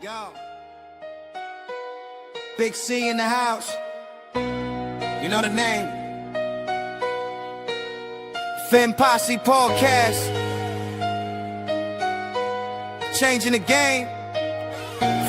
Yo, Big C in the house. You know the name. Fin Posse Podcast. Changing the game.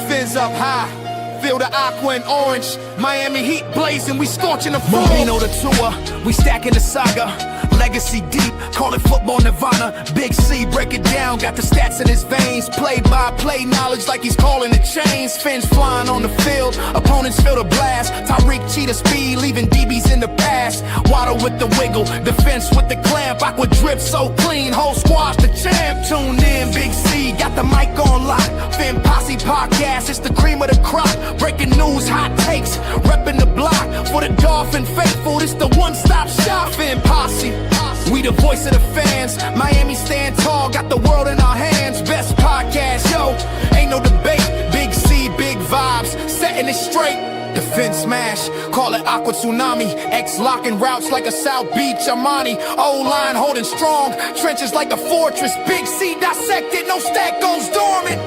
Fins up high. Feel the aqua and orange. Miami Heat blazing. We scorching the floor. Marino the tour. We stacking the saga. Legacy deep, call it football nirvana. Big C, break it down, got the stats in his veins. Play-by-play knowledge like he's calling the chains. Fins flying on the field, opponents feel the blast. Tyreek cheetah speed, leaving DBs in the past. Waddle with the wiggle, defense with the clamp. Aqua drip so clean, whole squash the champ. Tune in, Big C, got the mic on lock. Fin Posse Podcast, it's the cream of the crop. Breaking news, hot takes, repping the block. For the Dolphin faithful, it's the one-stop shop. Fin Posse. We the voice of the fans. Miami stand tall, got the world in our hands. Best podcast, yo, ain't no debate. Big C, big vibes, setting it straight. Defense smash, call it Aqua Tsunami. X locking routes like a South Beach Armani. O-line holding strong, trenches like a fortress. Big C dissected, no stack goes dormant.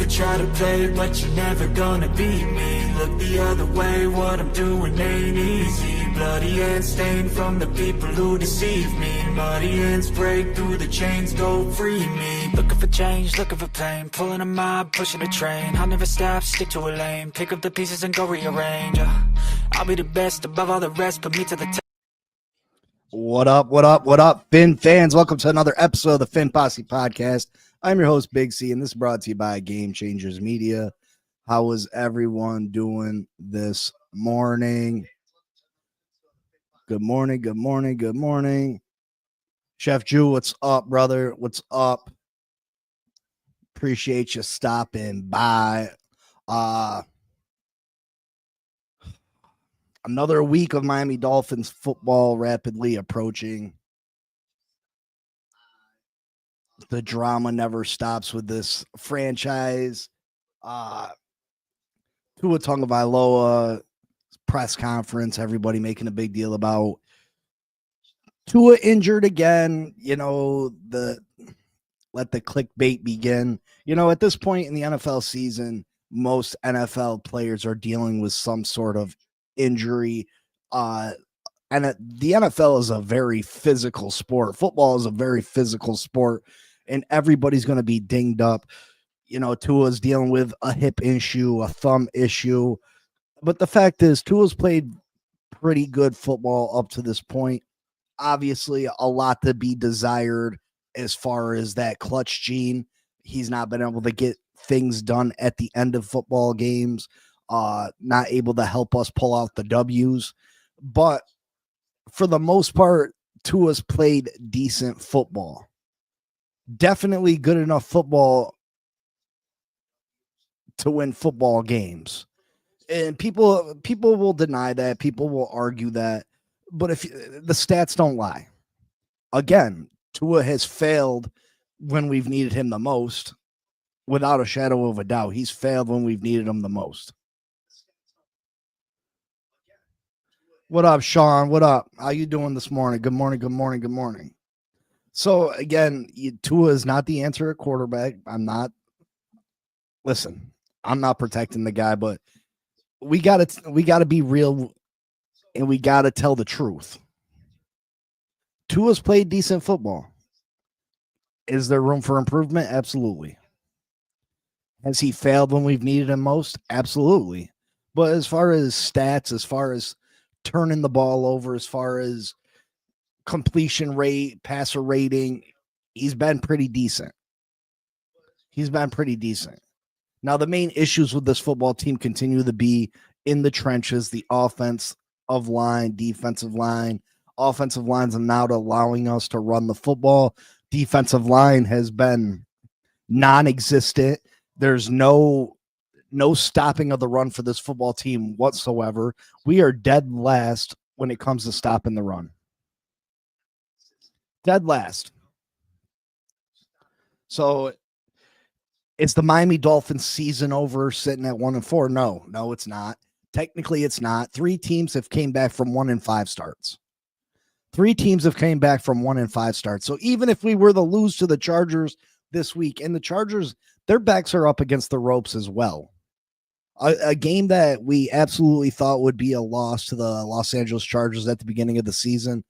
Try to play, but you're never gonna beat me. Look the other way, what I'm doing ain't easy. Bloody hands stained from the people who deceive me. Muddy hands break through the chains, go free me. Looking for change, looking for pain. Pulling a mob, pushing a train. I'll never stop, stick to a lane. Pick up the pieces and go rearrange. I'll be the best above all the rest, put me to the top. What up, Fin fans? Welcome to another episode of the Fin Posse Podcast. I'm your host, Big C, and this is brought to you by Game Changers Media. How is everyone doing this morning? Good morning. Chef Jew, what's up, brother? What's up? Appreciate you stopping by. Another week of Miami Dolphins football rapidly approaching. The drama never stops with this franchise. Tua Tagovailoa press conference, everybody making a big deal about Tua injured again. You know, let the clickbait begin. You know, at this point in the NFL season, most NFL players are dealing with some sort of injury. The NFL is a very physical sport. Football is a very physical sport, and everybody's going to be dinged up. You know, Tua's dealing with a hip issue, a thumb issue. But the fact is, Tua's played pretty good football up to this point. Obviously, a lot to be desired as far as that clutch gene. He's not been able to get things done at the end of football games, not able to help us pull out the W's. But for the most part, Tua's played decent football. Definitely good enough football to win football games. And people will deny that. People will argue that. But if the stats don't lie. Again, Tua has failed when we've needed him the most. Without a shadow of a doubt, he's failed when we've needed him the most. What up, Sean? What up? How you doing this morning? Good morning. So, again, Tua is not the answer at quarterback. I'm not protecting the guy, but we gotta be real, and we gotta tell the truth. Tua's played decent football. Is there room for improvement? Absolutely. Has he failed when we've needed him most? Absolutely. But as far as stats, as far as turning the ball over, as far as completion rate, passer rating, he's been pretty decent. He's been pretty decent. Now, the main issues with this football team continue to be in the trenches, the offensive line, defensive line. Offensive lines are not allowing us to run the football. Defensive line has been non-existent. There's no stopping of the run for this football team whatsoever. We are dead last when it comes to stopping the run. Dead last. So is the Miami Dolphins season over sitting at 1-4? No, it's not. Technically, it's not. 3 teams have came back from 1-5 starts. 3 teams have came back from 1-5 starts. So even if we were to lose to the Chargers this week, and the Chargers, their backs are up against the ropes as well. A game that we absolutely thought would be a loss to the Los Angeles Chargers at the beginning of the season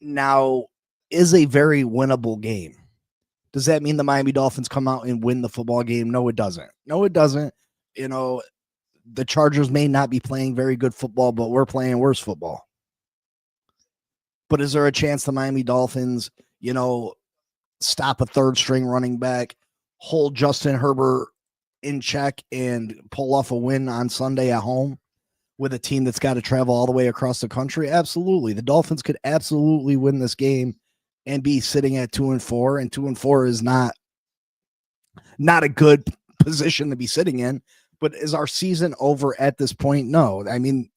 now is a very winnable game. Does that mean the Miami Dolphins come out and win the football game? No, it doesn't. No, it doesn't. You know, the Chargers may not be playing very good football, but we're playing worse football. But is there a chance the Miami Dolphins, stop a third string running back, hold Justin Herbert in check, and pull off a win on Sunday at home with a team that's got to travel all the way across the country? Absolutely. The Dolphins could absolutely win this game and be sitting at 2-4, and 2-4 is not a good position to be sitting in. But is our season over at this point? No. I mean,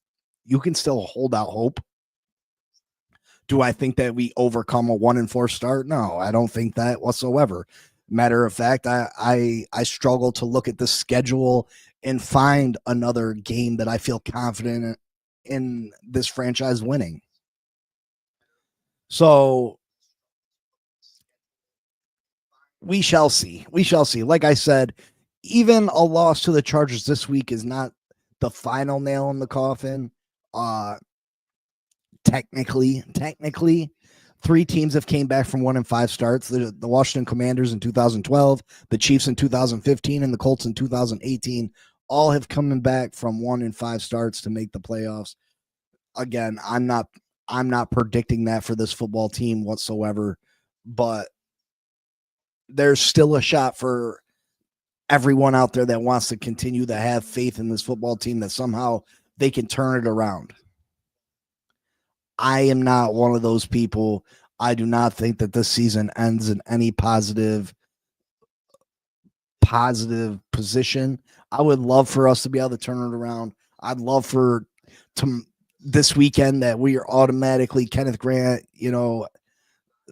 you can still hold out hope. Do I think that we overcome a 1-4 start? No, I don't think that whatsoever. Matter of fact, I struggle to look at the schedule and find another game that I feel confident in this franchise winning. So we shall see. We shall see. Like I said, even a loss to the Chargers this week is not the final nail in the coffin. Technically, 3 teams have came back from 1-5 starts. The Washington Commanders in 2012, the Chiefs in 2015, and the Colts in 2018 all have coming back from 1-5 starts to make the playoffs. Again, I'm not predicting that for this football team whatsoever, but there's still a shot for everyone out there that wants to continue to have faith in this football team that somehow they can turn it around. I am not one of those people. I do not think that this season ends in any positive position. I would love for us to be able to turn it around. I'd love for this weekend that we are automatically Kenneth Grant,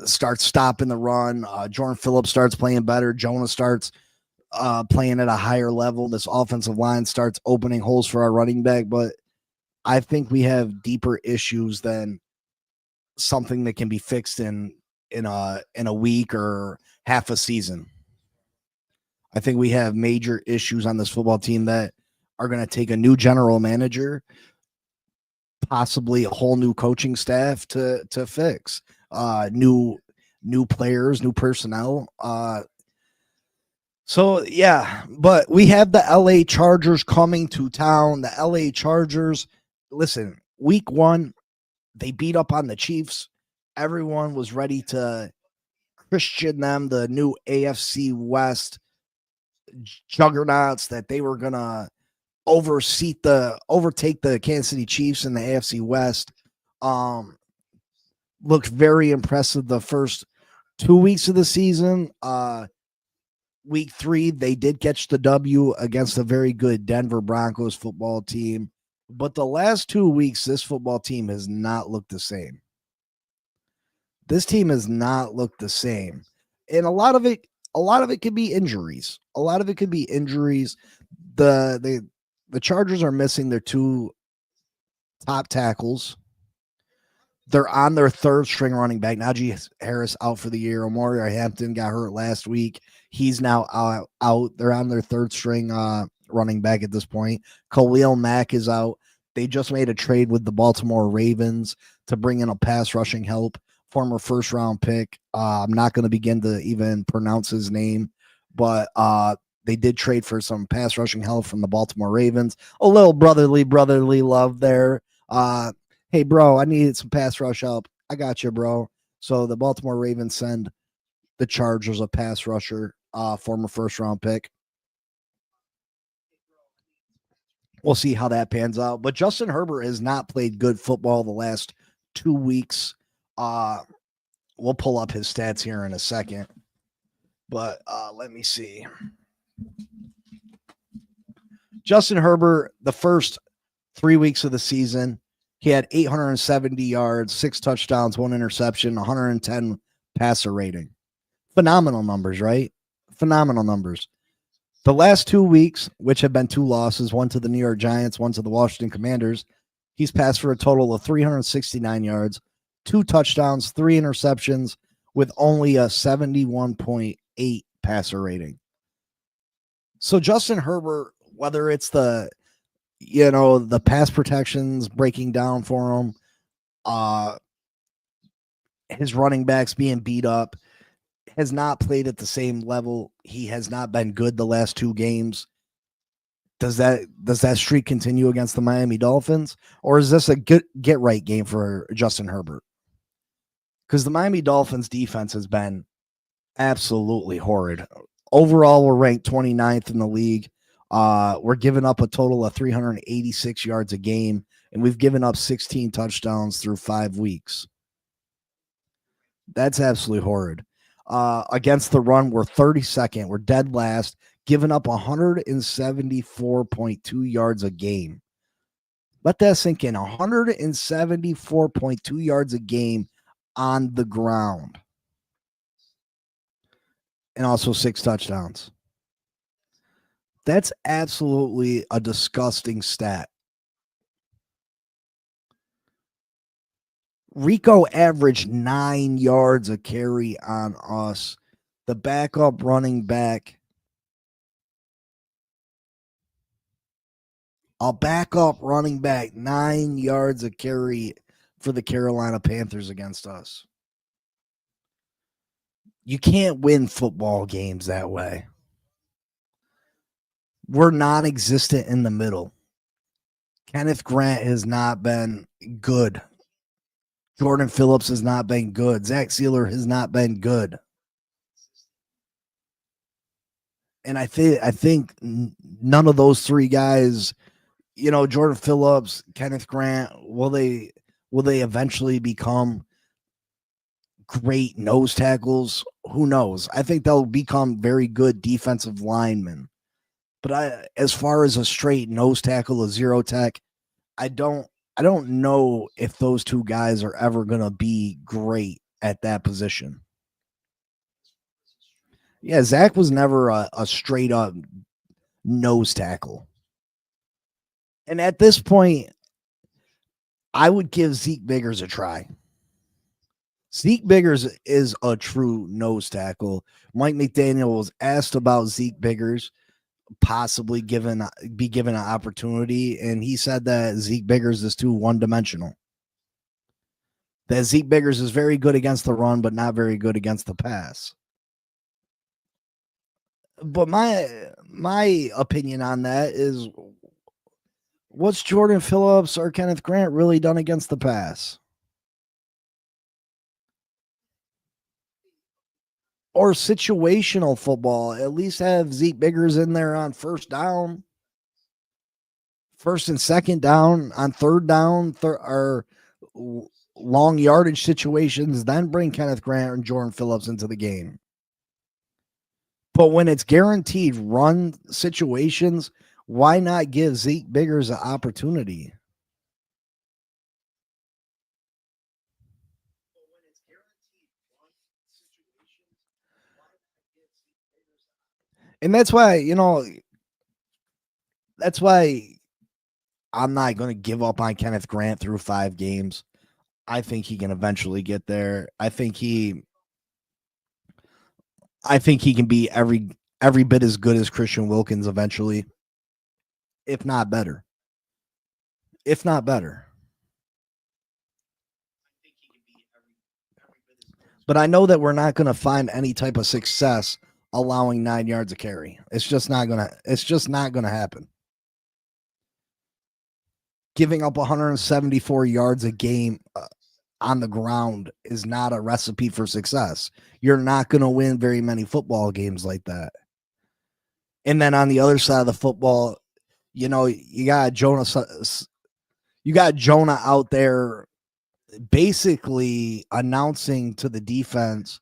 starts stopping the run. Jordan Phillips starts playing better. Jonah starts playing at a higher level. This offensive line starts opening holes for our running back, but I think we have deeper issues than something that can be fixed in a week or half a season. I think we have major issues on this football team that are going to take a new general manager, possibly a whole new coaching staff to fix. New players, new personnel. So yeah, but we have the LA Chargers coming to town. The LA Chargers, listen, week 1, they beat up on the Chiefs. Everyone was ready to Christian them, the new AFC West juggernauts, that they were going to overtake the Kansas City Chiefs in the AFC West. Looked very impressive the first 2 weeks of the season. Week 3, they did catch the W against a very good Denver Broncos football team. But the last 2 weeks, this football team has not looked the same. This team has not looked the same. And a lot of it could be injuries. The Chargers are missing their 2 top tackles. They're on their 3rd string running back. Najee Harris out for the year. Omari Hampton got hurt last week. He's now out. They're on their 3rd string running back at this point. Khalil Mack is out. They just made a trade with the Baltimore Ravens to bring in a pass rushing help, former 1st-round pick. I'm not going to begin to even pronounce his name, but they did trade for some pass rushing help from the Baltimore Ravens. A little brotherly love there. Hey, bro, I needed some pass rush help. I got you, bro. So the Baltimore Ravens send the Chargers a pass rusher. former first round pick. We'll see how that pans out. But Justin Herbert has not played good football the last 2 weeks. We'll pull up his stats here in a second. But let me see. Justin Herbert, the first 3 weeks of the season, he had 870 yards, 6 touchdowns, 1 interception, 110 passer rating. Phenomenal numbers, right? Phenomenal numbers. The last 2 weeks, which have been 2 losses, one to the New York Giants, one to the Washington Commanders, he's passed for a total of 369 yards, 2 touchdowns, 3 interceptions, with only a 71.8 passer rating. So Justin Herbert, whether it's the pass protections breaking down for him, his running backs being beat up, has not played at the same level. He has not been good the last 2 games. Does that streak continue against the Miami Dolphins, or is this a get right game for Justin Herbert? Because the Miami Dolphins defense has been absolutely horrid. Overall, we're ranked 29th in the league. We're giving up a total of 386 yards a game, and we've given up 16 touchdowns through 5 weeks. That's absolutely horrid. Against the run, we're 32nd. We're dead last, giving up 174.2 yards a game. Let that sink in. 174.2 yards a game on the ground. And also 6 touchdowns. That's absolutely a disgusting stat. Rico averaged 9 yards a carry on us. The backup running back. A backup running back, 9 yards a carry for the Carolina Panthers against us. You can't win football games that way. We're non-existent in the middle. Kenneth Grant has not been good. Jordan Phillips has not been good. Zach Sealer has not been good. And I think none of those 3 guys, Jordan Phillips, Kenneth Grant, will they eventually become great nose tackles? Who knows? I think they'll become very good defensive linemen. But as far as a straight nose tackle, a zero tech, I don't know if those 2 guys are ever going to be great at that position. Yeah, Zach was never a straight up nose tackle. And at this point, I would give Zeke Biggers a try. Zeke Biggers is a true nose tackle. Mike McDaniel was asked about Zeke Biggers possibly be given an opportunity, and he said that Zeke Biggers is too one-dimensional. That Zeke Biggers is very good against the run, but not very good against the pass. But my opinion on that is, what's Jordan Phillips or Kenneth Grant really done against the pass? Or situational football. At least have Zeke Biggers in there on first down. First and second down, on third down, or long yardage situations, then bring Kenneth Grant and Jordan Phillips into the game. But when it's guaranteed run situations, why not give Zeke Biggers an opportunity? And that's why I'm not going to give up on Kenneth Grant through 5 games. I think he can eventually get there. I think he can be every bit as good as Christian Wilkins eventually, if not better. If not better. But I know that we're not going to find any type of success allowing 9 yards a carry. It's just not going to happen. Giving up 174 yards a game on the ground is not a recipe for success. You're not going to win very many football games like that. And then on the other side of the football, you know, you got Jonah out there basically announcing to the defense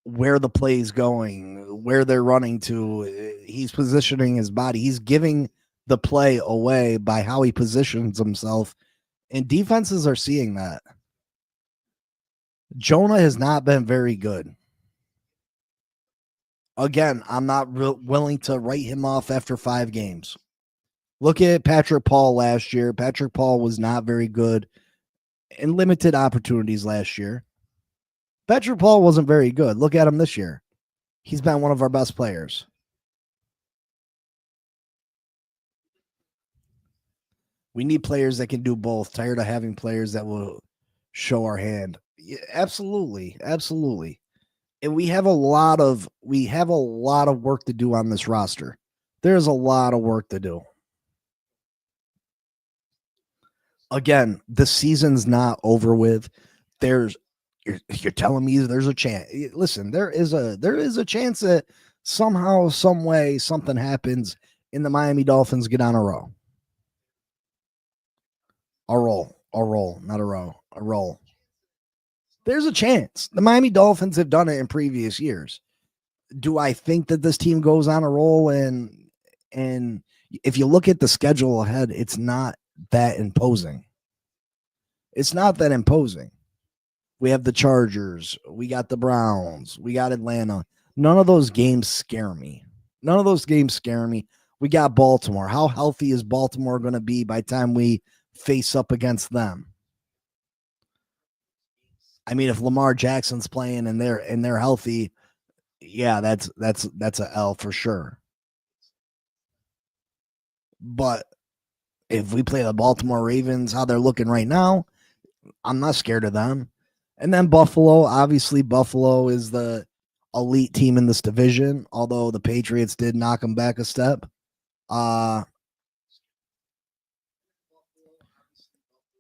where the play's going, where they're running to. He's positioning his body. He's giving the play away by how he positions himself. And defenses are seeing that. Jonah has not been very good. Again, I'm not willing to write him off after 5 games. Look at Patrick Paul last year. Patrick Paul was not very good in limited opportunities last year. Patrick Paul wasn't very good. Look at him this year. He's been one of our best players. We need players that can do both. Tired of having players that will show our hand. Yeah, absolutely. Absolutely. And we have a lot of work to do on this roster. There's a lot of work to do. Again, the season's not over with. You're telling me there's a chance. Listen, there is a chance that somehow, some way, something happens and the Miami Dolphins get on a roll. A roll, not a row, a roll. There's a chance. The Miami Dolphins have done it in previous years. Do I think that this team goes on a roll? And if you look at the schedule ahead, it's not that imposing. It's not that imposing. We have the Chargers. We got the Browns. We got Atlanta. None of those games scare me. We got Baltimore. How healthy is Baltimore going to be by the time we face up against them? I mean, if Lamar Jackson's playing and they're healthy, yeah, that's a L for sure. But if we play the Baltimore Ravens, how they're looking right now, I'm not scared of them. And then Buffalo, obviously Buffalo is the elite team in this division, although the Patriots did knock them back a step.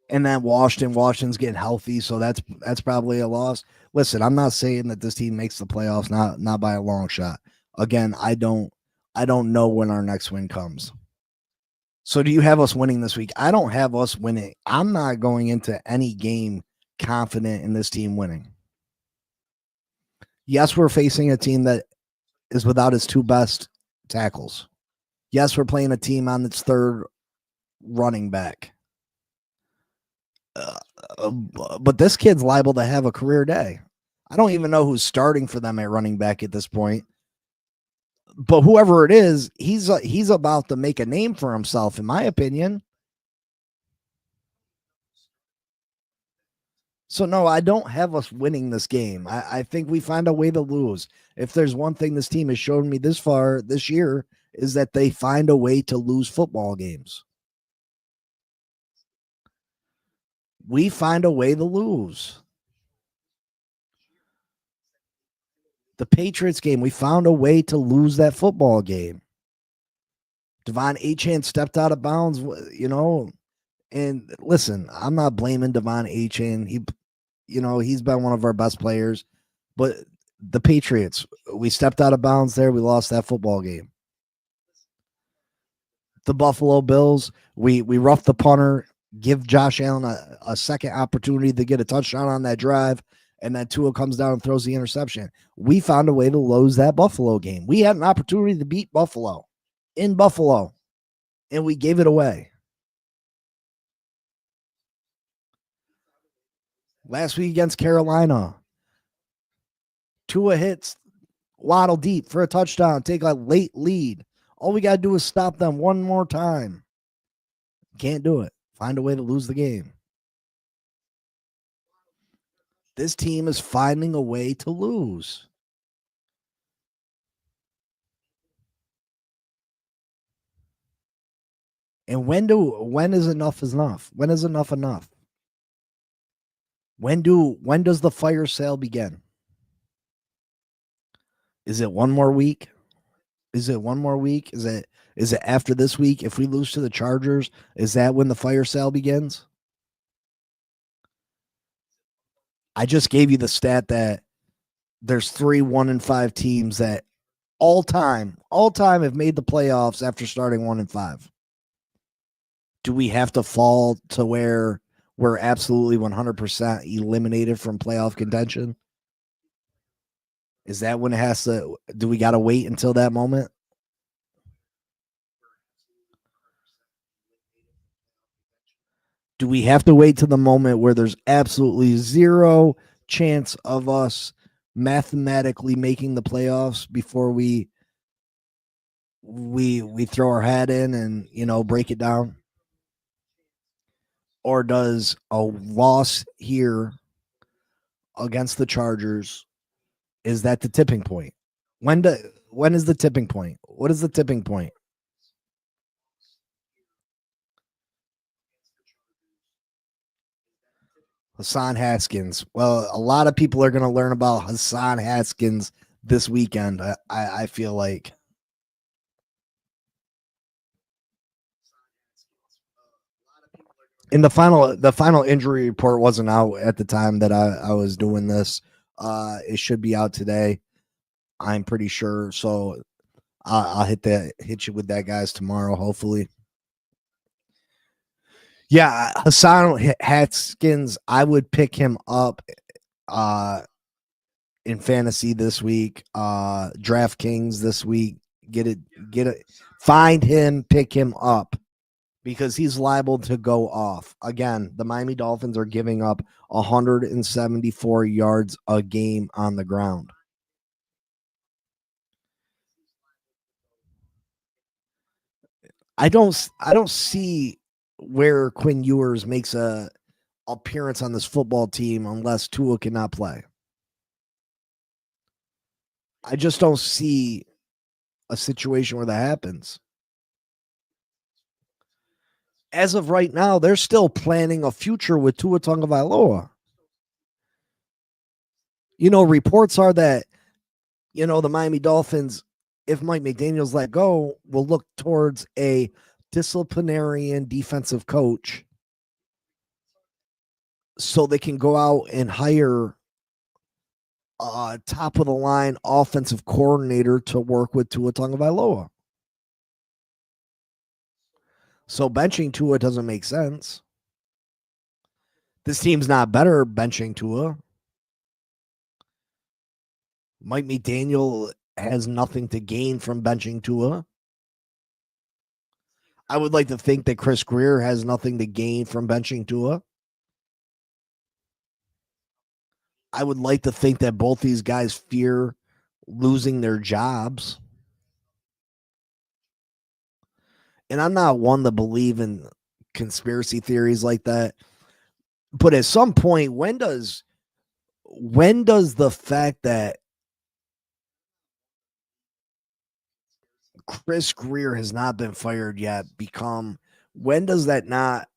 And then Washington's getting healthy, so that's probably a loss. Listen, I'm not saying that this team makes the playoffs, not by a long shot. Again, I don't know when our next win comes. So do you have us winning this week? I don't have us winning. I'm not going into any game confident in this team winning. Yes, we're facing a team that is without its 2 best tackles. Yes, we're playing a team on its 3rd running back. But this kid's liable to have a career day. I don't even know who's starting for them at running back at this point. But whoever it is, he's about to make a name for himself, in my opinion. So no, I don't have us winning this game. I think we find a way to lose. If there's one thing this team has shown me this far this year, is that they find a way to lose football games. We find a way to lose. The Patriots game, we found a way to lose that football game. Devon Achane stepped out of bounds, and listen, I'm not blaming Devon Achane. He's been one of our best players, but the Patriots, we stepped out of bounds there. We lost that football game. The Buffalo Bills, we roughed the punter, give Josh Allen a second opportunity to get a touchdown on that drive, and then Tua comes down and throws the interception. We found a way to lose that Buffalo game. We had an opportunity to beat Buffalo in Buffalo, and we gave it away. Last week against Carolina, Tua hits Waddle deep for a touchdown, take a late lead. All we got to do is stop them one more time. Can't do it. Find a way to lose the game. This team is finding a way to lose. And when is enough enough? When is enough enough? When does the fire sale begin? Is it one more week? Is it one more week? Is it after this week? If we lose to the Chargers, is that when the fire sale begins? I just gave you the stat that there's 3 1-5 teams that all time have made the playoffs after starting 1-5. Do we have to fall to where we're absolutely 100% eliminated from playoff contention? Is that when it has to? Do we got to wait until that moment? Do we have to wait to the moment where there's absolutely zero chance of us mathematically making the playoffs before we throw our hat in and break it down? Or does a loss here against the Chargers, is that the tipping point? When is the tipping point? What is the tipping point? Hassan Haskins. Well, a lot of people are going to learn about Hassan Haskins this weekend. I feel like. And the final injury report wasn't out at the time that I was doing this. It should be out today, I'm pretty sure. So I'll hit you with that, guys, tomorrow, hopefully. Yeah, Hassan Haskins, I would pick him up in fantasy this week, DraftKings this week. Get it, find him, pick him up, because he's liable to go off. Again, the Miami Dolphins are giving up 174 yards a game on the ground. I don't see where Quinn Ewers makes a appearance on this football team unless Tua cannot play. I just don't see a situation where that happens. As of right now, they're still planning a future with Tua Tagovailoa. Reports are that, the Miami Dolphins, if Mike McDaniel's let go, will look towards a disciplinarian defensive coach so they can go out and hire a top of the line offensive coordinator to work with Tua Tagovailoa. So benching Tua doesn't make sense. This team's not better benching Tua. Mike McDaniel has nothing to gain from benching Tua. I would like to think that Chris Greer has nothing to gain from benching Tua. I would like to think that both these guys fear losing their jobs. And I'm not one to believe in conspiracy theories like that. But at some point, when does the fact that Chris Greer has not been fired yet when does that not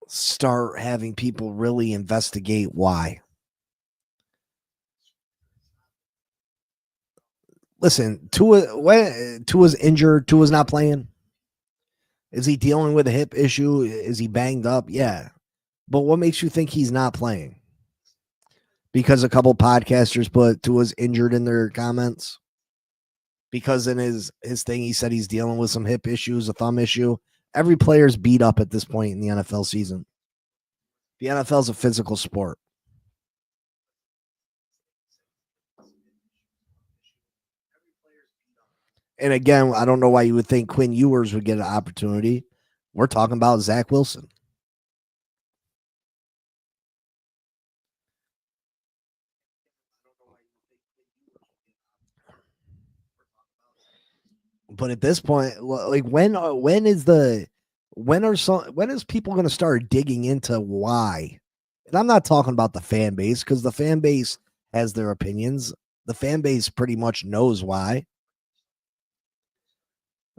start having people really investigate why? Listen, Tua's injured, Tua's not playing. Is he dealing with a hip issue? Is he banged up? Yeah. But what makes you think he's not playing? Because a couple podcasters put Tua's injured in their comments? Because in his thing, he said he's dealing with some hip issues, a thumb issue. Every player's beat up at this point in the NFL season. The NFL is a physical sport. And again, I don't know why you would think Quinn Ewers would get an opportunity. We're talking about Zach Wilson. But at this point, like when is people going to start digging into why? And I'm not talking about the fan base, because the fan base has their opinions. The fan base pretty much knows why.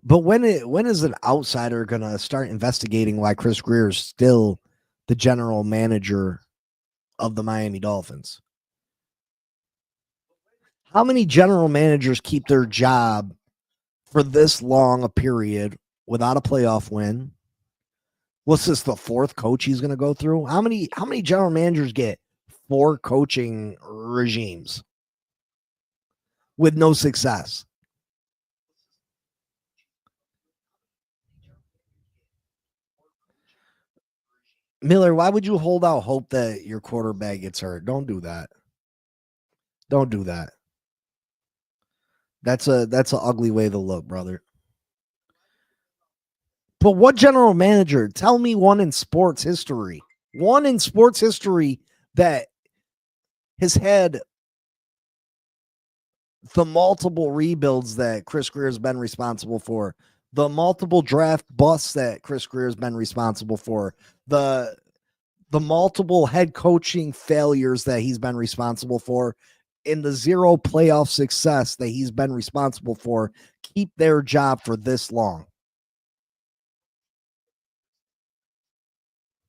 But when is an outsider going to start investigating why Chris Greer is still the general manager of the Miami Dolphins? How many general managers keep their job for this long a period without a playoff win? What's this, the fourth coach he's going to go through? How many general managers get 4 coaching regimes with no success. Miller, why would you hold out hope that your quarterback gets hurt? Don't do that. Don't do that. That's an ugly way to look, brother. But what general manager? Tell me one in sports history. One in sports history that has had the multiple rebuilds that Chris Greer has been responsible for, the multiple draft busts that Chris Greer has been responsible for, the multiple head coaching failures that he's been responsible for, and the 0 playoff success that he's been responsible for, keep their job for this long.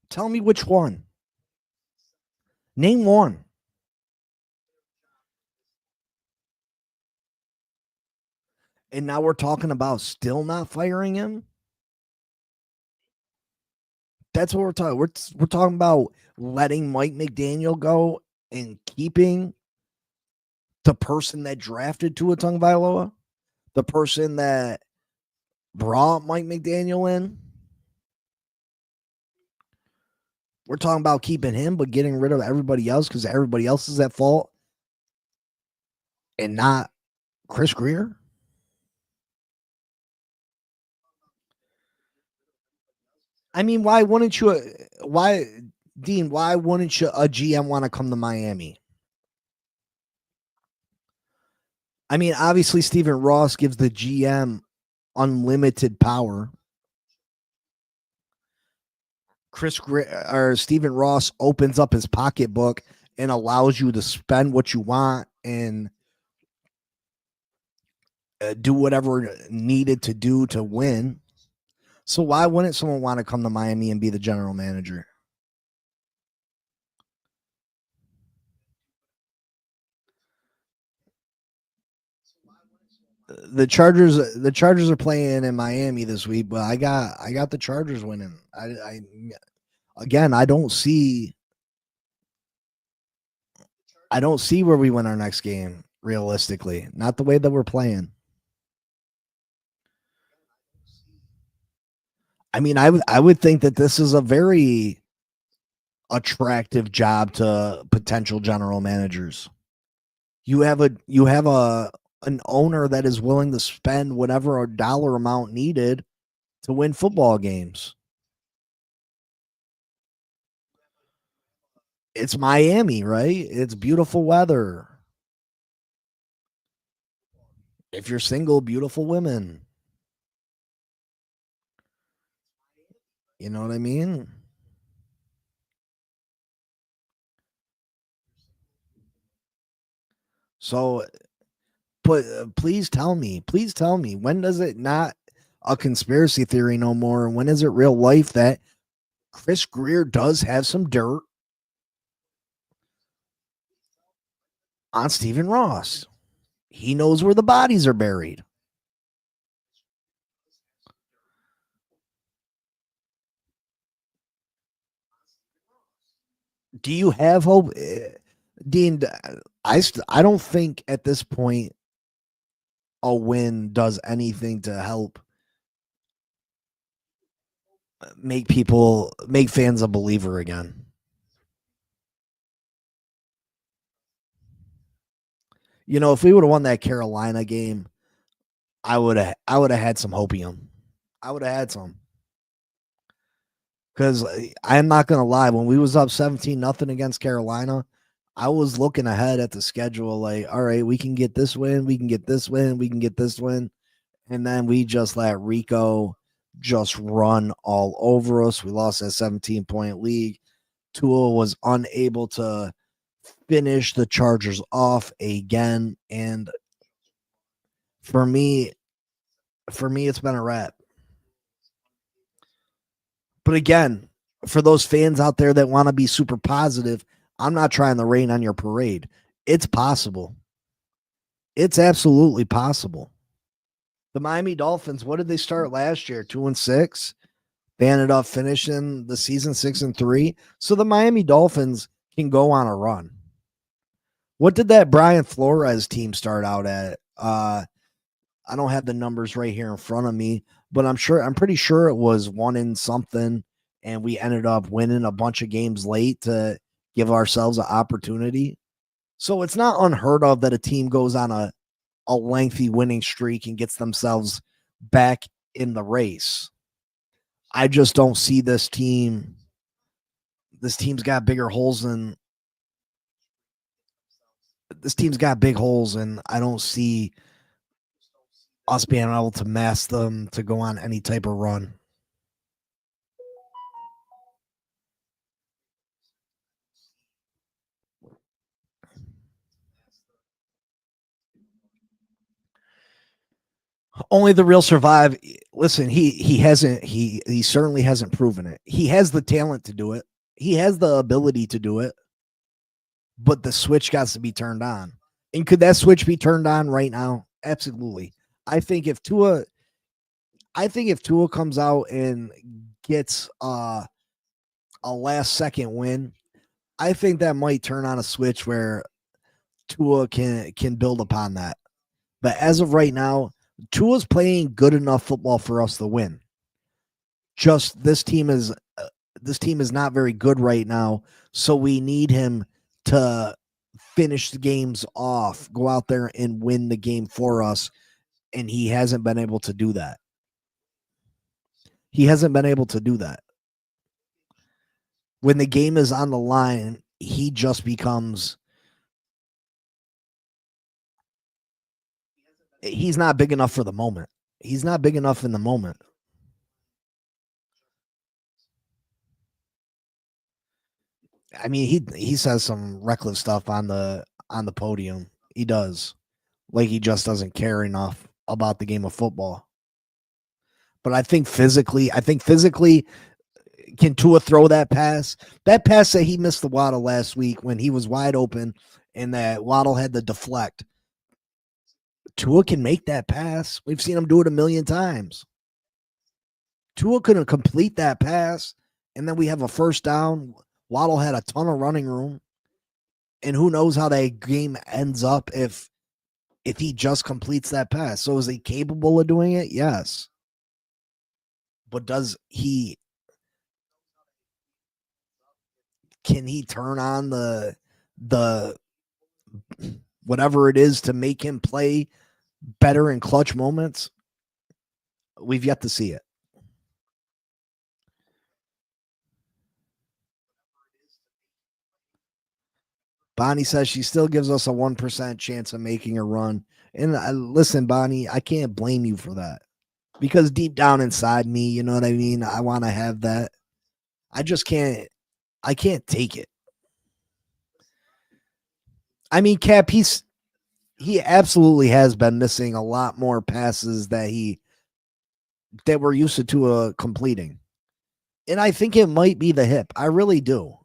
Tell me which one. Name one. And now we're talking about still not firing him. That's what we're talking. We're talking about letting Mike McDaniel go and keeping the person that drafted Tua Tagovailoa, the person that brought Mike McDaniel in. We're talking about keeping him, but getting rid of everybody else because everybody else is at fault and not Chris Greer. I mean, why wouldn't you, Dean, why wouldn't you, a GM want to come to Miami? I mean, obviously, Stephen Ross gives the GM unlimited power. Stephen Ross opens up his pocketbook and allows you to spend what you want and do whatever needed to do to win. So why wouldn't someone want to come to Miami and be the general manager? The Chargers are playing in Miami this week, but I got the Chargers winning. I don't see where we win our next game realistically. Not the way that we're playing. I mean, I would think that this is a very attractive job to potential general managers. You have an owner that is willing to spend whatever a dollar amount needed to win football games. It's Miami, right? It's beautiful weather. If you're single, beautiful women. You know what I mean? So, but please tell me, when does it not a conspiracy theory no more? When is it real life that Chris Greer does have some dirt on Stephen Ross? He knows where the bodies are buried. Do you have hope, Dean? I don't think at this point a win does anything to help make fans a believer again. You know, if we would have won that Carolina game, I would have had some hopium. I would have had some. Because I'm not gonna lie, when we was up 17-0 against Carolina, I was looking ahead at the schedule like, all right, we can get this win, we can get this win, we can get this win. And then we just let Rico just run all over us. We lost that 17-point lead. Tua was unable to finish the Chargers off again. And for me, it's been a wrap. But again, for those fans out there that want to be super positive, I'm not trying to rain on your parade. It's possible. It's absolutely possible. The Miami Dolphins, what did they start last year? 2-6. They ended up finishing the season 6-3. So the Miami Dolphins can go on a run. What did that Brian Flores team start out at? I don't have the numbers right here in front of me, but I'm pretty sure it was 1 in something, and we ended up winning a bunch of games late to give ourselves an opportunity. So it's not unheard of that a team goes on a lengthy winning streak and gets themselves back in the race. I just don't see this team. This team's got bigger holes than this team's got big holes, and I don't see us being able to mask them to go on any type of run. Only the real survive. Listen, he certainly hasn't proven it. He has the talent to do it. He has the ability to do it. But the switch got to be turned on. And could that switch be turned on right now? Absolutely. I think if Tua comes out and gets a last second win, I think that might turn on a switch where Tua can build upon that. But as of right now, Tua's playing good enough football for us to win. Just this team is not very good right now, so we need him to finish the games off, go out there and win the game for us, and he hasn't been able to do that. He hasn't been able to do that. When the game is on the line, he just becomes he's not big enough for the moment. He's not big enough in the moment. I mean, he says some reckless stuff on the podium. He does. Like he just doesn't care enough about the game of football. But I think physically, can Tua throw that pass? That pass that he missed the Waddle last week when he was wide open and that Waddle had to deflect. Tua can make that pass. We've seen him do it a million times. Tua couldn't complete that pass, and then we have a first down. Waddle had a ton of running room, and who knows how that game ends up if he just completes that pass. So is he capable of doing it? Yes. But can he turn on the whatever it is to make him play better in clutch moments? We've yet to see it. Bonnie says she still gives us a 1% chance of making a run. And listen, Bonnie, I can't blame you for that. Because deep down inside me, you know what I mean? I want to have that. I just can't. I can't take it. I mean, Cap, he absolutely has been missing a lot more passes that we're used to Tua completing. And I think it might be the hip. I really do.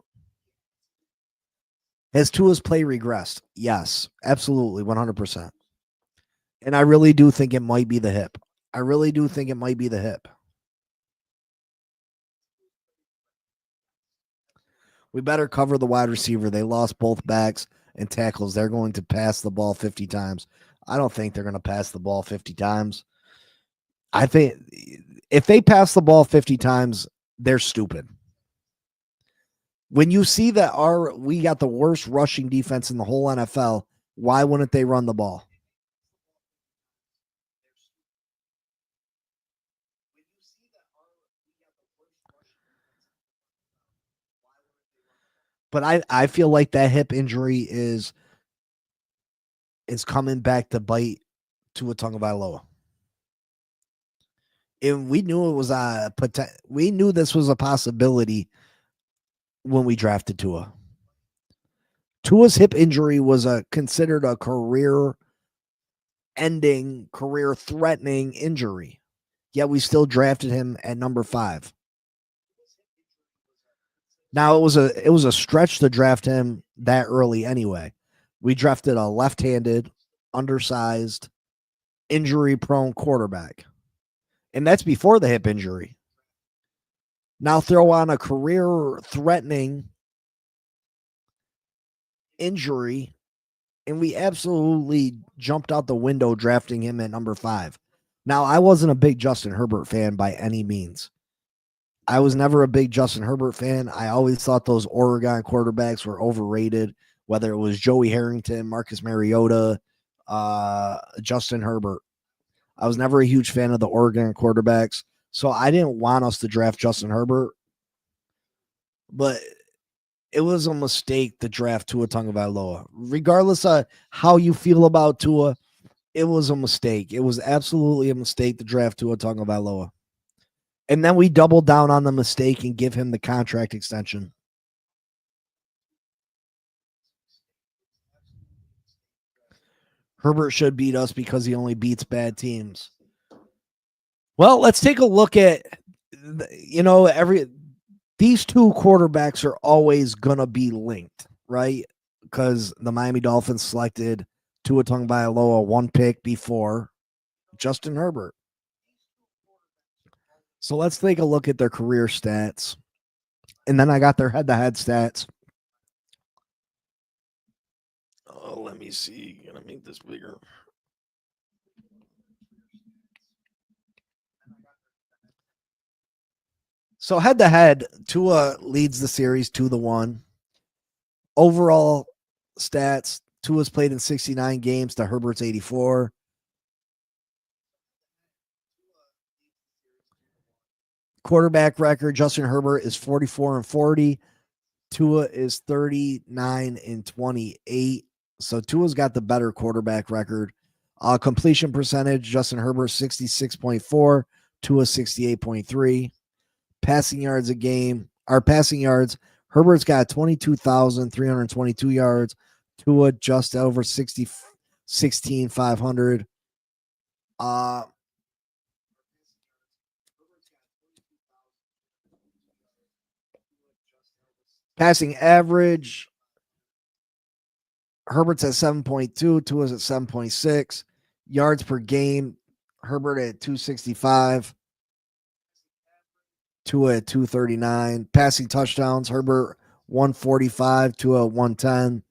Has Tua's play regressed? Yes, absolutely, 100%. And I really do think it might be the hip. We better cover the wide receiver. They lost both backs and tackles. They're going to pass the ball 50 times. I don't think they're going to pass the ball 50 times. I think if they pass the ball 50 times, they're stupid. When you see that we got the worst rushing defense in the whole NFL, why wouldn't they run the ball? But I feel like that hip injury is coming back to bite Tua Tagovailoa. And we knew we knew this was a possibility when we drafted Tua. Tua's hip injury was considered a career-ending, career-threatening injury. Yet we still drafted him at number 5. Now it was a stretch to draft him that early anyway. We drafted a left-handed, undersized, injury-prone quarterback. And that's before the hip injury. Now throw on a career-threatening injury, and we absolutely jumped out the window drafting him at number 5. Now, I wasn't a big Justin Herbert fan by any means. I was never a big Justin Herbert fan. I always thought those Oregon quarterbacks were overrated, whether it was Joey Harrington, Marcus Mariota, Justin Herbert. I was never a huge fan of the Oregon quarterbacks, so I didn't want us to draft Justin Herbert. But it was a mistake to draft Tua Tagovailoa. Regardless of how you feel about Tua, it was a mistake. It was absolutely a mistake to draft Tua Tagovailoa. And then we doubled down on the mistake and give him the contract extension. Herbert should beat us because he only beats bad teams. Well, let's take a look at, these two quarterbacks are always going to be linked, right? Because the Miami Dolphins selected Tua Tagovailoa 1 pick before Justin Herbert. So let's take a look at their career stats. And then I got their head-to-head stats. Oh, let me see. Gonna make this bigger. So head-to-head, Tua leads the series 2-1. Overall stats, Tua's played in 69 games to Herbert's 84. Quarterback record, Justin Herbert is 44-40. Tua is 39-28. So Tua's got the better quarterback record. Completion percentage, Justin Herbert 66.4, Tua 68.3. Passing yards a game, our passing yards, Herbert's got 22,322 yards. Tua just over 16,500. Passing average, Herbert's at 7.2, Tua's at 7.6. Yards per game, Herbert at 265. Tua at 239. Passing touchdowns, Herbert 145, Tua 110.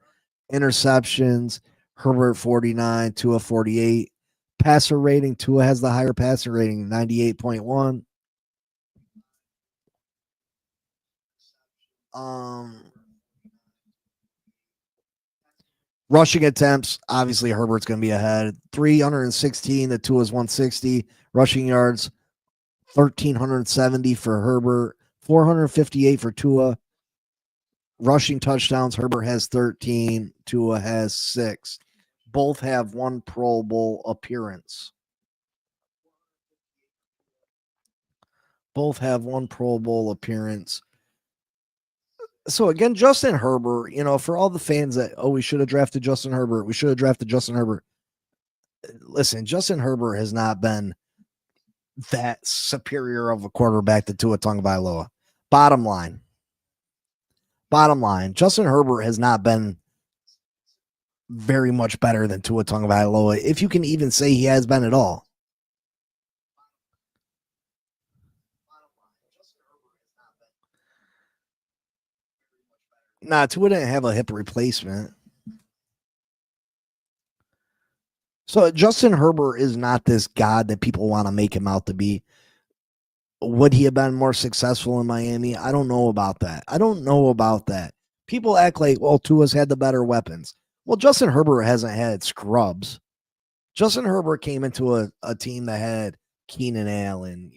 Interceptions, Herbert 49, Tua 48. Passer rating, Tua has the higher passer rating, 98.1. Rushing attempts, obviously Herbert's going to be ahead. 316 to Tua's 160. Rushing yards, 1,370 for Herbert, 458 for Tua. Rushing touchdowns, Herbert has 13, Tua has 6. Both have 1 Pro Bowl appearance. Both have 1 Pro Bowl appearance. So again, Justin Herbert, for all the fans that, we should have drafted Justin Herbert. We should have drafted Justin Herbert. Listen, Justin Herbert has not been that superior of a quarterback to Tua Tagovailoa. Bottom line, Justin Herbert has not been very much better than Tua Tagovailoa, if you can even say he has been at all. Nah, Tua didn't have a hip replacement. So Justin Herbert is not this god that people want to make him out to be. Would he have been more successful in Miami? I don't know about that. People act like, well, Tua's had the better weapons. Well, Justin Herbert hasn't had scrubs. Justin Herbert came into a team that had Keenan Allen,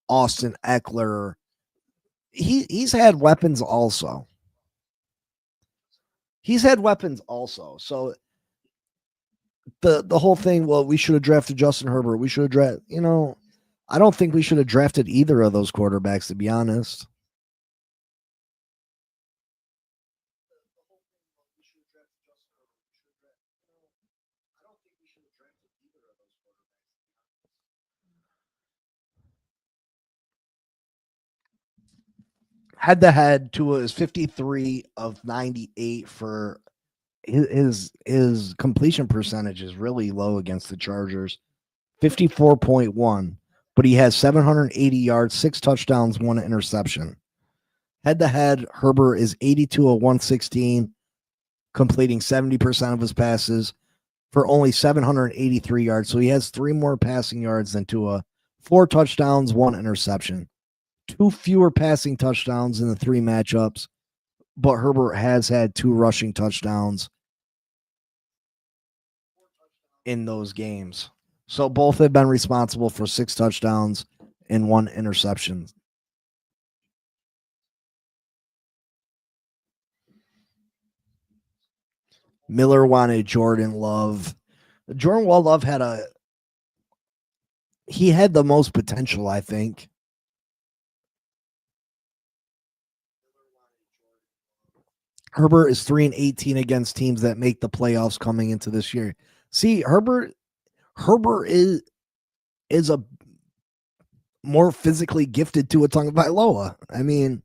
Austin Eckler. He's had weapons also. So the whole thing, well, we should have drafted Justin Herbert. We should have drafted, I don't think we should have drafted either of those quarterbacks, to be honest. Head to head, Tua is 53 of 98 for his completion percentage is really low against the Chargers, 54.1, but he has 780 yards, 6 touchdowns, 1 interception. Head to head, Herbert is 82 of 116. completing 70% of his passes for only 783 yards. So he has 3 more passing yards than Tua. 4 touchdowns, 1 interception. 2 fewer passing touchdowns in the 3 matchups, but Herbert has had 2 rushing touchdowns in those games. So both have been responsible for 6 touchdowns and 1 interception. Miller wanted Jordan Love. Jordan Love had the most potential, I think. Herbert is 3-18 against teams that make the playoffs coming into this year. See, Herbert is a more physically gifted Tua Tagovailoa. I mean,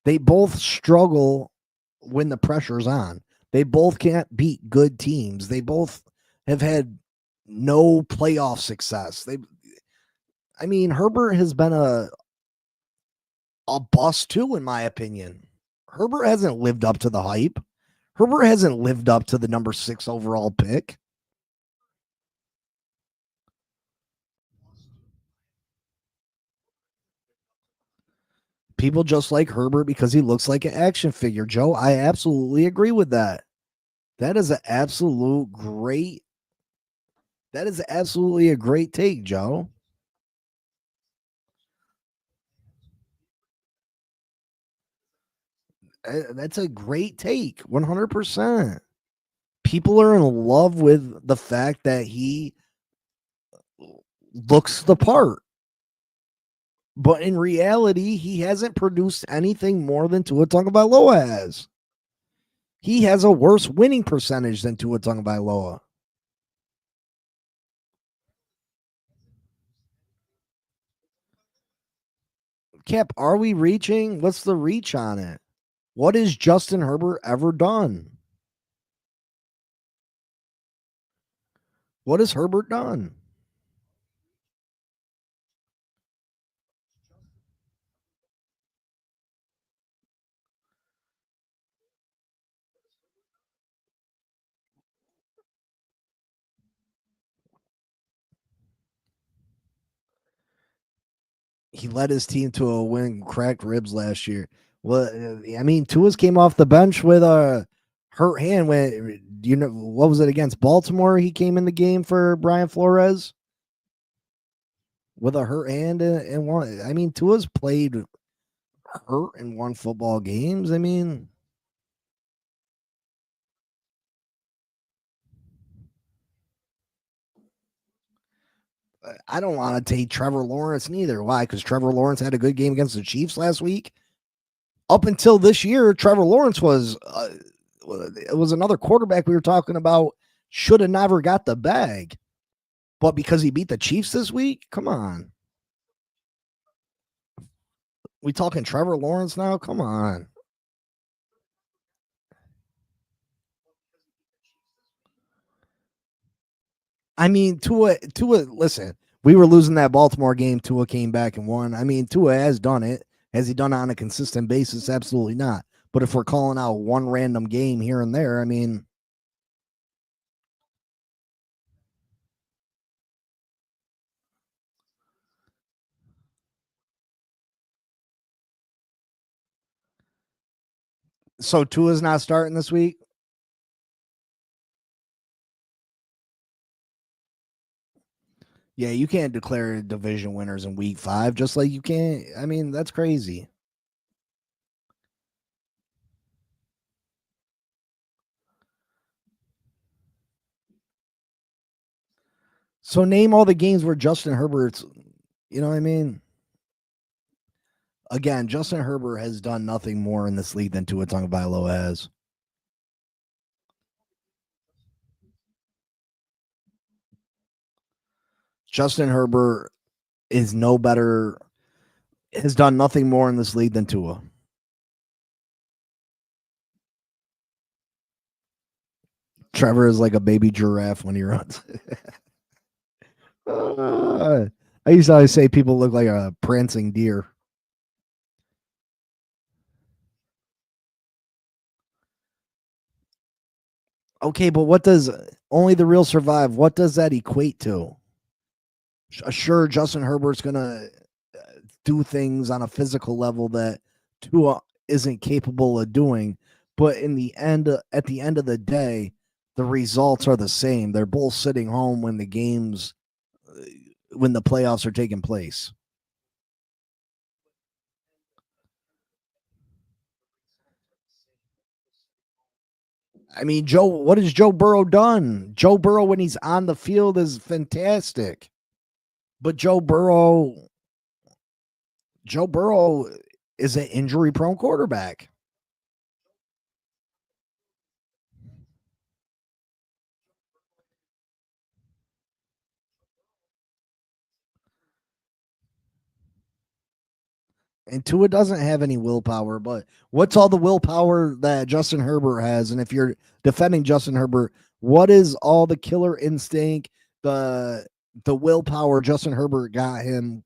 they both struggle when the pressure's on. They both can't beat good teams. They both have had no playoff success. Herbert has been a bust too, in my opinion. Herbert hasn't lived up to the hype. Herbert hasn't lived up to the number 6 overall pick. People just like Herbert because he looks like an action figure, Joe. I absolutely agree with that. That is absolutely a great take, Joe. That's a great take, 100%. People are in love with the fact that he looks the part. But in reality, he hasn't produced anything more than Tua Tagovailoa has. He has a worse winning percentage than Tua Tagovailoa. Cap, are we reaching? What's the reach on it? What has Justin Herbert ever done? What has Herbert done? He led his team to a win, cracked ribs last year. Well, Tua's came off the bench with a hurt hand. When what was it against Baltimore? He came in the game for Brian Flores with a hurt hand and one. Tua's played hurt and won football games. I don't want to take Trevor Lawrence neither. Why? Because Trevor Lawrence had a good game against the Chiefs last week. Up until this year, Trevor Lawrence was it was another quarterback we were talking about should have never got the bag. But because he beat the Chiefs this week, come on. We talking Trevor Lawrence now? Come on. Tua, listen, we were losing that Baltimore game. Tua came back and won. Tua has done it. Has he done it on a consistent basis? Absolutely not. But if we're calling out one random game here and there, so Tua's not starting this week? Yeah, you can't declare division winners in week 5, just like you can't. That's crazy. So name all the games where Justin Herbert's, you know what I mean? Again, Justin Herbert has done nothing more in this league than Tua Tagovailoa has. Justin Herbert is no better, has done nothing more in this league than Tua. Trevor is like a baby giraffe when he runs. I used to always say people look like a prancing deer. Okay, but what does only the real survive? What does that equate to? Sure, Justin Herbert's gonna do things on a physical level that Tua isn't capable of doing, but in the end, at the end of the day, the results are the same. They're both sitting home when the games, when the playoffs are taking place. I mean, Joe, what has Joe Burrow done? Joe Burrow, when he's on the field, is fantastic. But Joe Burrow is an injury prone quarterback. And Tua doesn't have any willpower, but what's all the willpower that Justin Herbert has? And if you're defending Justin Herbert, what is all the killer instinct, the the willpower Justin Herbert got him?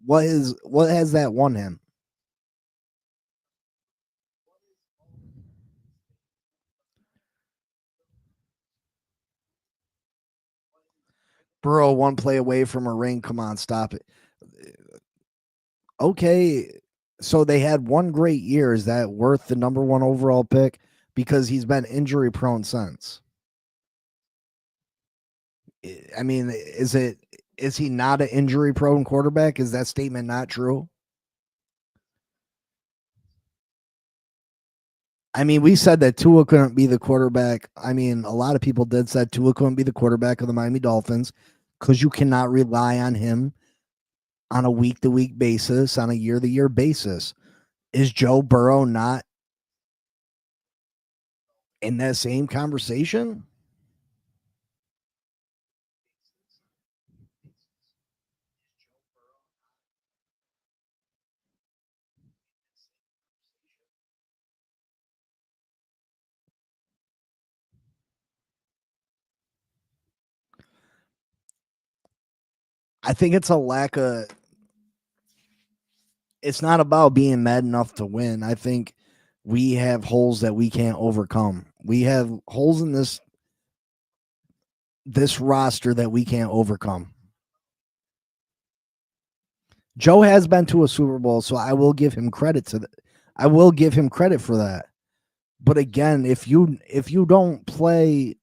What has that won him? Burrow one play away from a ring. Come on, stop it. Okay, so they had one great year. Is that worth the number one overall pick? Because he's been injury prone since. I mean, is he not an injury prone quarterback? Is that statement not true? I mean, we said that Tua couldn't be the quarterback. I mean, a lot of people did said Tua couldn't be the quarterback of the Miami Dolphins because you cannot rely on him on a week to week basis, on a year to year basis. Is Joe Burrow not in that same conversation? I think it's a lack of, it's not about being mad enough to win. I think we have holes that we can't overcome. We have holes in this roster that we can't overcome. Joe has been to a Super Bowl, so I will give him credit to that. I will give him credit for that. But again, if you don't play,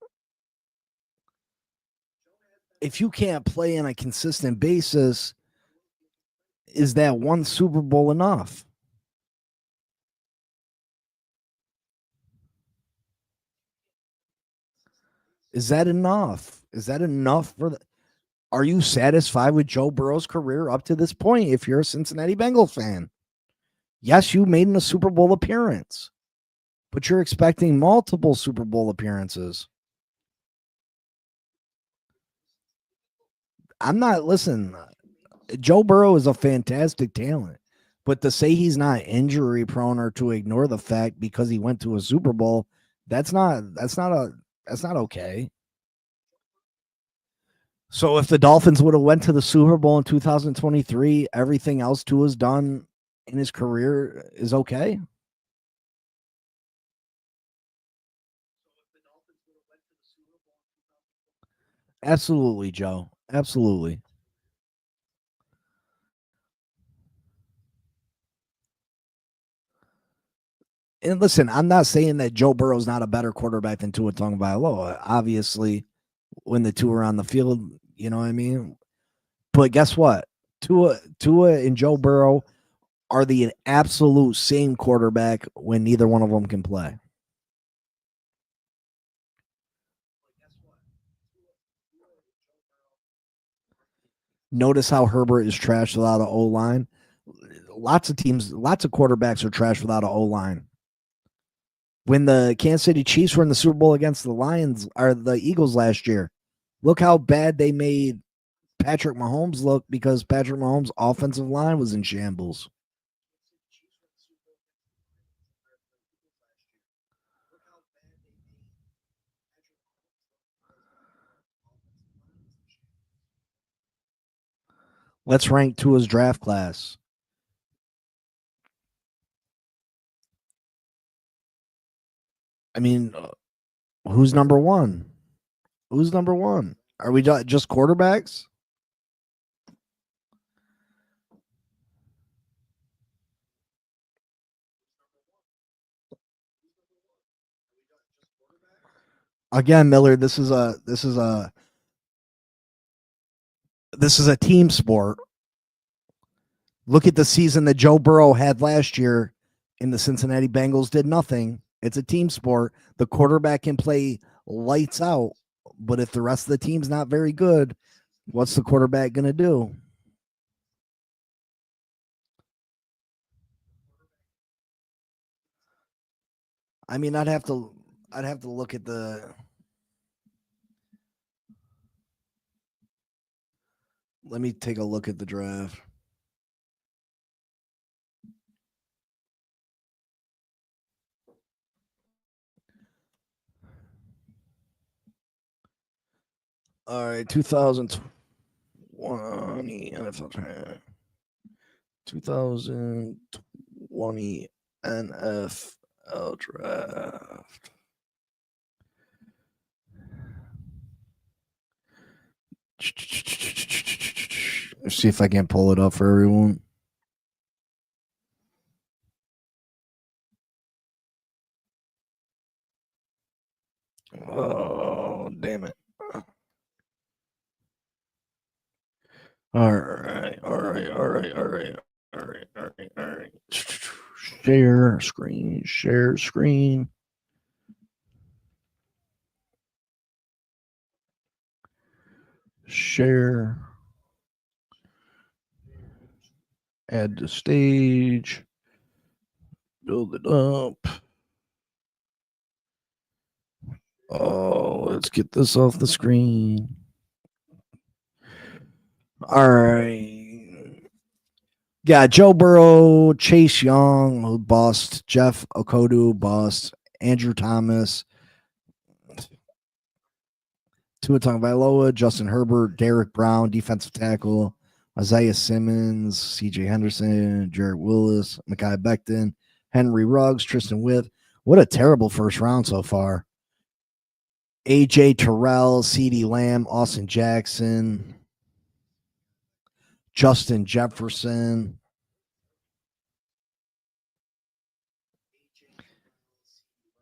if you can't play on a consistent basis, is that one Super Bowl enough? Is that enough? Is that enough for the, are you satisfied with Joe Burrow's career up to this point if you're a Cincinnati Bengals fan? Yes, you made a Super Bowl appearance, but you're expecting multiple Super Bowl appearances. I'm not, listen, Joe Burrow is a fantastic talent, but to say he's not injury prone or to ignore the fact because he went to a Super Bowl, that's not okay. So if the Dolphins would have went to the Super Bowl in 2023, everything else Tua's done in his career is okay. Absolutely, Joe. Absolutely. And listen, I'm not saying that Joe Burrow's not a better quarterback than Tua Tagovailoa. Obviously, when the two are on the field, you know what I mean? But guess what? Tua and Joe Burrow are the absolute same quarterback when neither one of them can play. Notice how Herbert is trash without an O line. Lots of teams, lots of quarterbacks are trash without an O line. When the Kansas City Chiefs were in the Super Bowl against the Lions or the Eagles last year, look how bad they made Patrick Mahomes look because Patrick Mahomes' offensive line was in shambles. Let's rank Tua's draft class. I mean, Who's number one? Who's number one? Are we just quarterbacks? Again, Miller, this is a team sport. Look at the season that Joe Burrow had last year in the Cincinnati Bengals, did nothing. It's a team sport. The quarterback can play lights out, but if the rest of the team's not very good, what's the quarterback going to do? I mean, I'd have to look at the. Let me take a look at the draft. All right, 2020 NFL draft. 2020 NFL draft. Let's see if I can pull it up for everyone. Oh, damn it. All right. Share screen. Share. Add to stage. Build it up. Oh, let's get this off the screen. All right. Yeah, Joe Burrow, Chase Young, who bust, Jeff Okodu, bust, Andrew Thomas, Tua Tagovailoa, Justin Herbert, Derek Brown, defensive tackle, Isaiah Simmons, C.J. Henderson, Jarrett Willis, Mekhi Becton, Henry Ruggs, Tristan Witt. What a terrible first round so far. A.J. Terrell, C.D. Lamb, Austin Jackson, Justin Jefferson,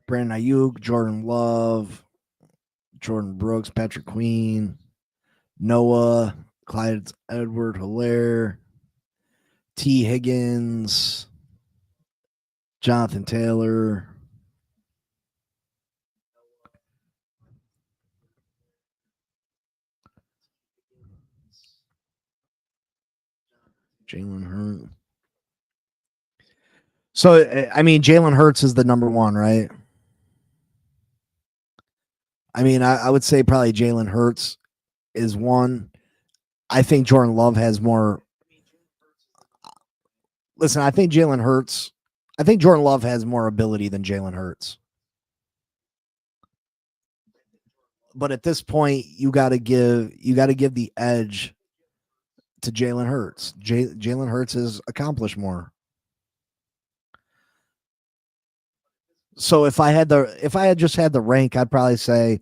Brandon Ayuk, Jordan Love, Jordan Brooks, Patrick Queen, Noah, Clyde Edward-Helaire, T. Higgins, Jonathan Taylor, Jalen Hurts. So, I mean, Jalen Hurts is the number one, right? I mean, I would say probably Jalen Hurts is one. I think Jordan Love has more. Listen, I think Jordan Love has more ability than Jalen Hurts. But at this point, you got to give the edge to Jalen Hurts. Jalen Hurts has accomplished more. So if I had just had the rank, I'd probably say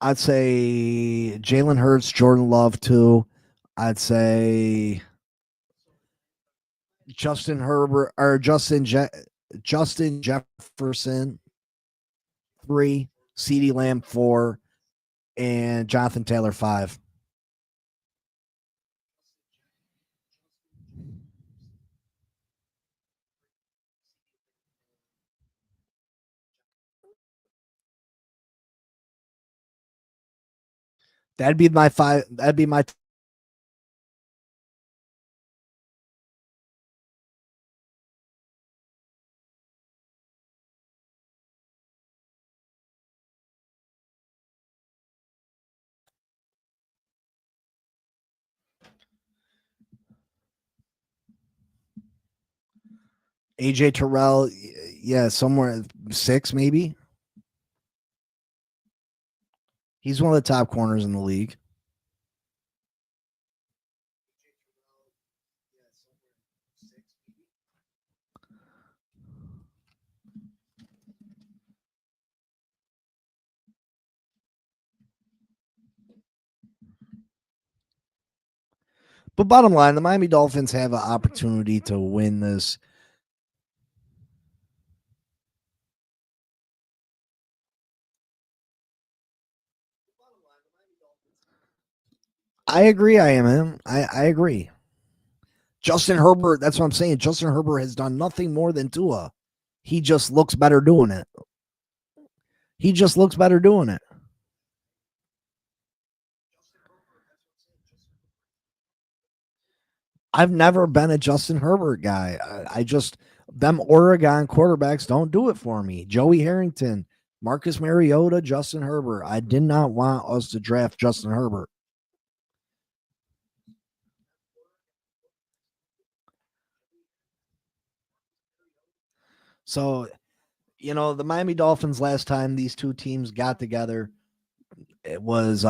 Jalen Hurts, Jordan Love 2. I'd say Justin Herbert or Justin Jefferson 3, CeeDee Lamb 4, and Jonathan Taylor 5. That'd be my 5. That'd be my AJ Terrell, yeah, somewhere 6 maybe. He's one of the top corners in the league. But bottom line, the Miami Dolphins have an opportunity to win this. I agree. I am him. I agree. Justin Herbert, that's what I'm saying. Justin Herbert has done nothing more than Tua. He just looks better doing it. He just looks better doing it. I've never been a Justin Herbert guy. I just, them Oregon quarterbacks don't do it for me. Joey Harrington, Marcus Mariota, Justin Herbert. I did not want us to draft Justin Herbert. So, the Miami Dolphins last time these two teams got together, it was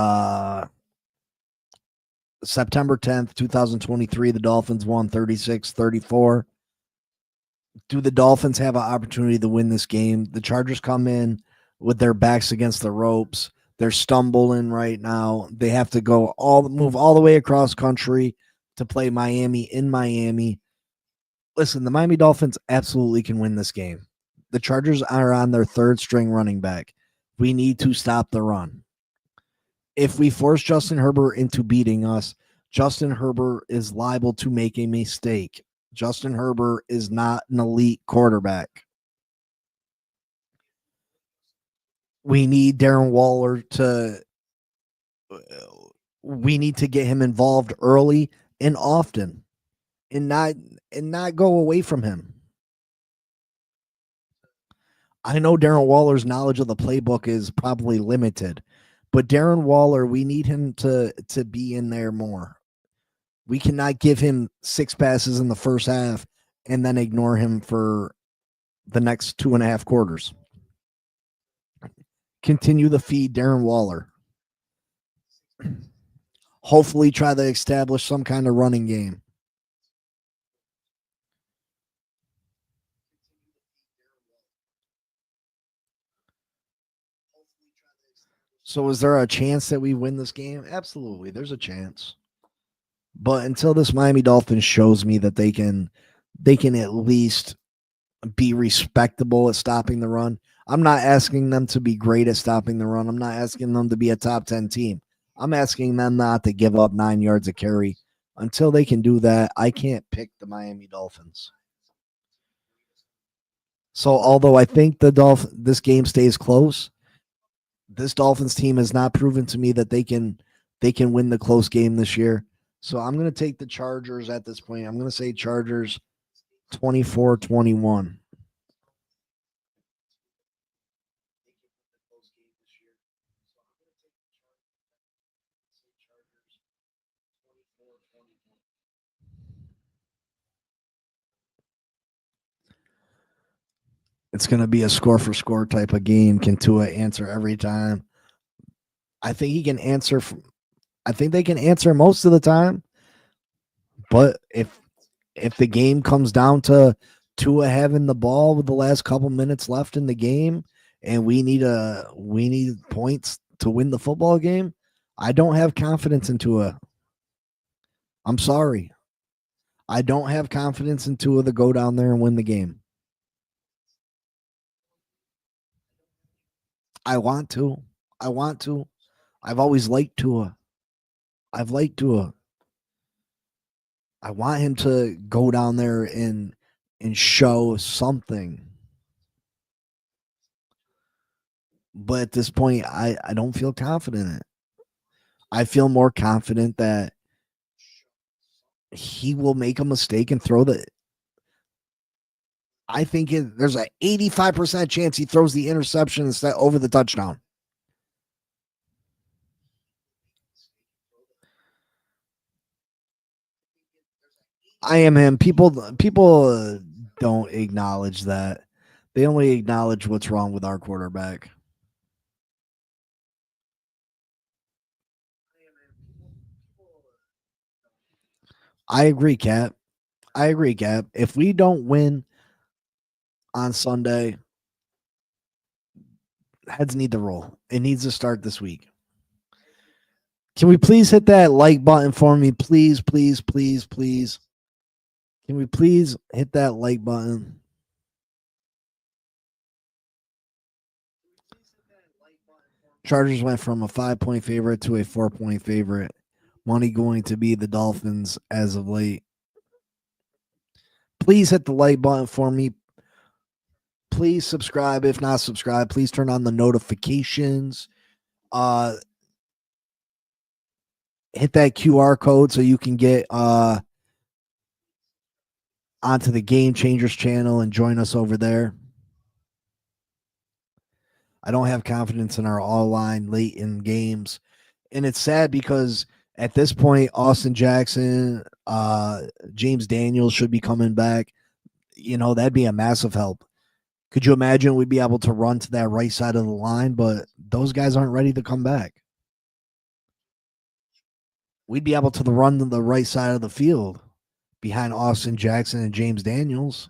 September 10th, 2023. The Dolphins won 36-34. Do the Dolphins have an opportunity to win this game? The Chargers come in with their backs against the ropes. They're stumbling right now. They have to move all the way across country to play Miami in Miami. Listen, the Miami Dolphins absolutely can win this game. The Chargers are on their third string running back. We need to stop the run. If we force Justin Herbert into beating us, Justin Herbert is liable to make a mistake. Justin Herbert is not an elite quarterback. We need Darren Waller we need to get him involved early and often and not go away from him. I know Darren Waller's knowledge of the playbook is probably limited, but Darren Waller, we need him to be in there more. We cannot give him 6 passes in the first half and then ignore him for the next 2.5 quarters. Continue to feed Darren Waller. Hopefully try to establish some kind of running game. So is there a chance that we win this game? Absolutely. There's a chance. But until this Miami Dolphins shows me that they can at least be respectable at stopping the run. I'm not asking them to be great at stopping the run. I'm not asking them to be a top 10 team. I'm asking them not to give up 9 yards a carry. Until they can do that, I can't pick the Miami Dolphins. So although I think this game stays close, this Dolphins team has not proven to me that they can win the close game this year. So I'm going to take the Chargers at this point. I'm going to say Chargers 24-21. It's going to be a score for score type of game. Can Tua answer every time? I think he can answer. I think they can answer most of the time. But if the game comes down to Tua having the ball with the last couple minutes left in the game, and we need points to win the football game, I don't have confidence in Tua. I'm sorry. I don't have confidence in Tua to go down there and win the game. I want to. I've always liked Tua. I've liked Tua. I want him to go down there and show something. But at this point, I don't feel confident in it. I feel more confident that he will make a mistake and throw the. I think there's an 85% chance he throws the interception instead over the touchdown. I am him. People don't acknowledge that. They only acknowledge what's wrong with our quarterback. I agree, Cap. If we don't win on Sunday, heads need to roll. It needs to start this week. Can we please hit that like button for me? Please, please, please, please. Can we please hit that like button? Chargers went from a 5-point favorite to a 4-point favorite. Money going to be the Dolphins as of late. Please hit the like button for me. Please subscribe. If not subscribed, please turn on the notifications. Hit that QR code so you can get onto the Game Changers channel and join us over there. I don't have confidence in our all-line late in games. And it's sad because at this point, Austin Jackson, James Daniels should be coming back. You know, that'd be a massive help. Could you imagine we'd be able to run to that right side of the line, but those guys aren't ready to come back. We'd be able to run to the right side of the field behind Austin Jackson and James Daniels.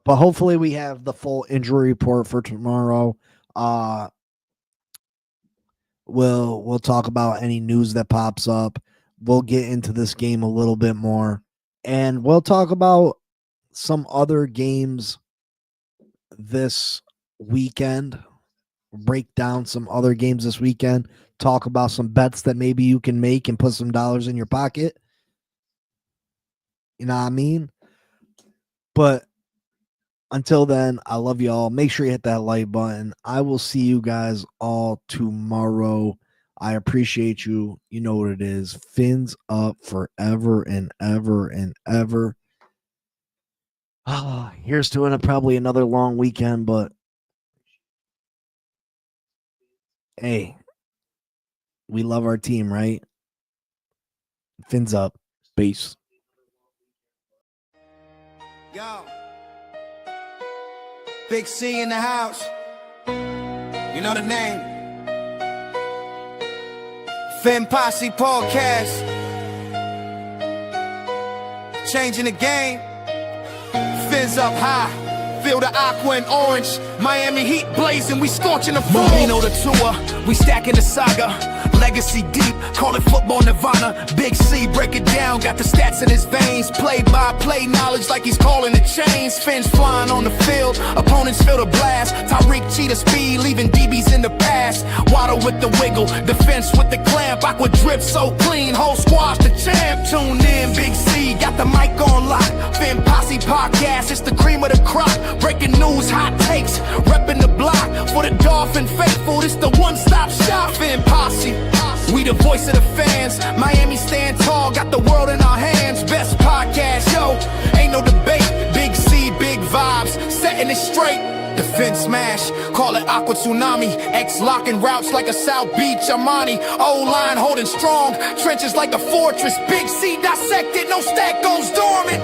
But hopefully we have the full injury report for tomorrow. We'll talk about any news that pops up. We'll get into this game a little bit more. And we'll talk about some other games this weekend. Break down some other games this weekend. Talk about some bets that maybe you can make and put some dollars in your pocket. You know what I mean? But until then, I love you all. Make sure you hit that like button. I will see you guys all tomorrow. I appreciate you. You know what it is. Fins up forever and ever and ever. Here's to it. Probably another long weekend, but hey, we love our team, right? Fins up. Peace. Yo. Big C in the house. You know the name. Fin Posse Podcast. Changing the game. Fins up high. Feel the aqua and orange. Miami Heat blazing. We scorching the floor. We know the tour. We stacking the saga. Legacy deep, call it football nirvana. Big C, break it down, got the stats in his veins. Play-by-play knowledge like he's calling the chains. Fins flying on the field, opponents feel the blast. Tyreek cheetah speed, leaving DBs in the past. Waddle with the wiggle, defense with the clamp. Aqua drip so clean, whole squash the champ. Tune in, Big C, got the mic on lock. Fin Posse Podcast, it's the cream of the crop. Breaking news, hot takes, repping the block. For the Dolphin faithful, it's the one-stop shop. Fin Posse. We the voice of the fans. Miami stand tall, got the world in our hands. Best podcast, yo, ain't no debate. Big C, big vibes, setting it straight. Defense smash, call it Aqua Tsunami. X locking routes like a South Beach Armani. O-line holding strong, trenches like a fortress. Big C dissected, no stack goes dormant.